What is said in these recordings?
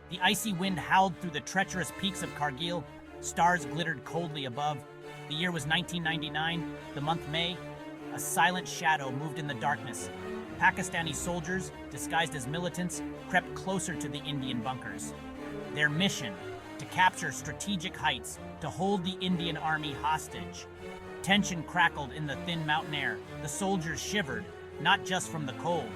The icy wind howled through the treacherous peaks of Kargil. Stars glittered coldly above. The year was 1999, the month May. A silent shadow moved in the darkness. Pakistani soldiers, disguised as militants, crept closer to the Indian bunkers. Their mission, to capture strategic heights, to hold the Indian army hostage. Tension crackled in the thin mountain air. The soldiers shivered, not just from the cold.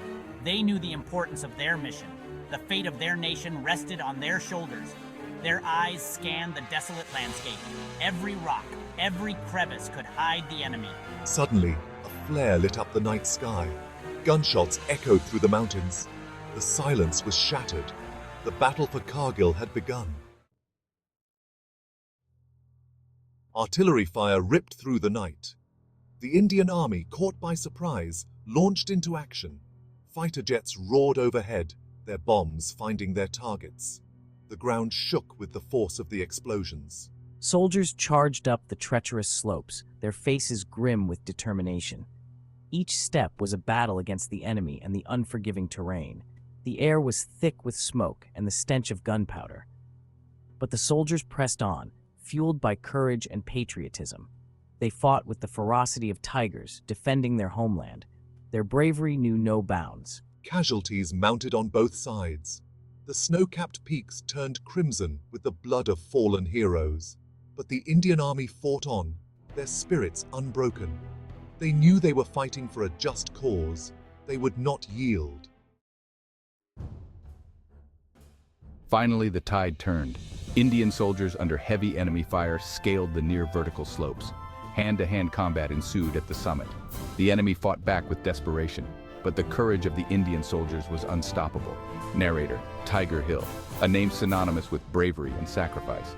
They knew the importance of their mission. The fate of their nation rested on their shoulders. Their eyes scanned the desolate landscape. Every rock, every crevice could hide the enemy. Suddenly, a flare lit up the night sky. Gunshots echoed through the mountains. The silence was shattered. The battle for Kargil had begun. Artillery fire ripped through the night. The Indian army, caught by surprise, launched into action. Fighter jets roared overhead, their bombs finding their targets. The ground shook with the force of the explosions. Soldiers charged up the treacherous slopes, their faces grim with determination. Each step was a battle against the enemy and the unforgiving terrain. The air was thick with smoke and the stench of gunpowder. But the soldiers pressed on, fueled by courage and patriotism. They fought with the ferocity of tigers, defending their homeland. Their bravery knew no bounds. Casualties mounted on both sides. The snow-capped peaks turned crimson with the blood of fallen heroes. But the Indian army fought on, their spirits unbroken. They knew they were fighting for a just cause. They would not yield. Finally, the tide turned. Indian soldiers under heavy enemy fire scaled the near vertical slopes. Hand-to-hand combat ensued at the summit. The enemy fought back with desperation, but the courage of the Indian soldiers was unstoppable. Narrator, Tiger Hill, a name synonymous with bravery and sacrifice.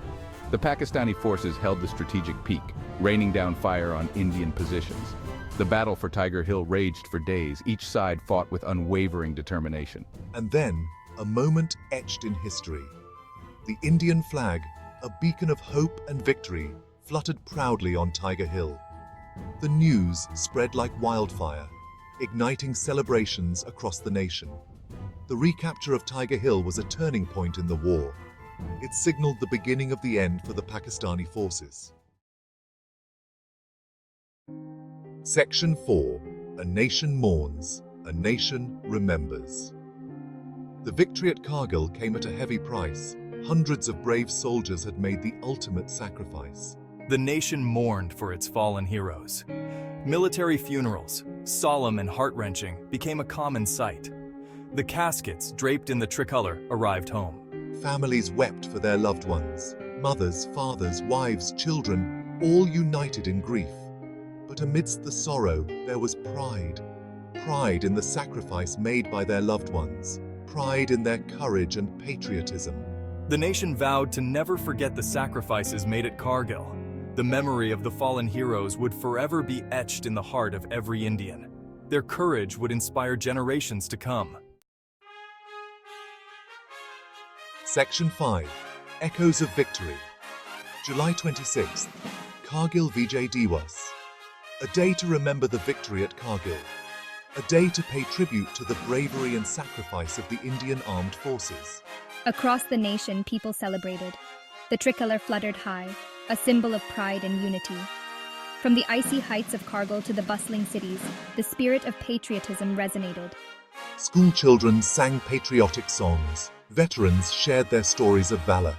The Pakistani forces held the strategic peak, raining down fire on Indian positions. The battle for Tiger Hill raged for days. Each side fought with unwavering determination. And then, a moment etched in history. The Indian flag, a beacon of hope and victory, fluttered proudly on Tiger Hill. The news spread like wildfire, igniting celebrations across the nation. The recapture of Tiger Hill was a turning point in the war. It signaled the beginning of the end for the Pakistani forces. Section 4. A nation mourns, a nation remembers. The victory at Kargil came at a heavy price. Hundreds of brave soldiers had made the ultimate sacrifice. The nation mourned for its fallen heroes. Military funerals, solemn and heart-wrenching, became a common sight. The caskets, draped in the tricolor, arrived home. Families wept for their loved ones. Mothers, fathers, wives, children, all united in grief. But amidst the sorrow, there was pride. Pride in the sacrifice made by their loved ones. Pride in their courage and patriotism. The nation vowed to never forget the sacrifices made at Kargil. The memory of the fallen heroes would forever be etched in the heart of every Indian. Their courage would inspire generations to come. Section 5. Echoes of Victory. July 26th. Kargil Vijay Diwas. A day to remember the victory at Kargil. A day to pay tribute to the bravery and sacrifice of the Indian Armed Forces. Across the nation, people celebrated. The tricolor fluttered high, a symbol of pride and unity. From the icy heights of Kargil to the bustling cities, the spirit of patriotism resonated. School children sang patriotic songs. Veterans shared their stories of valor.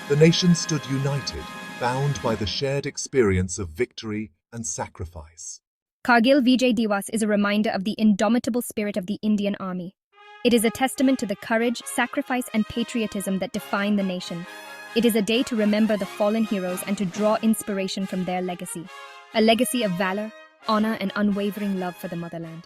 The nation stood united, bound by the shared experience of victory and sacrifice. Kargil Vijay Diwas is a reminder of the indomitable spirit of the Indian Army. It is a testament to the courage, sacrifice, and patriotism that define the nation. It is a day to remember the fallen heroes and to draw inspiration from their legacy. A legacy of valor, honor, and unwavering love for the motherland.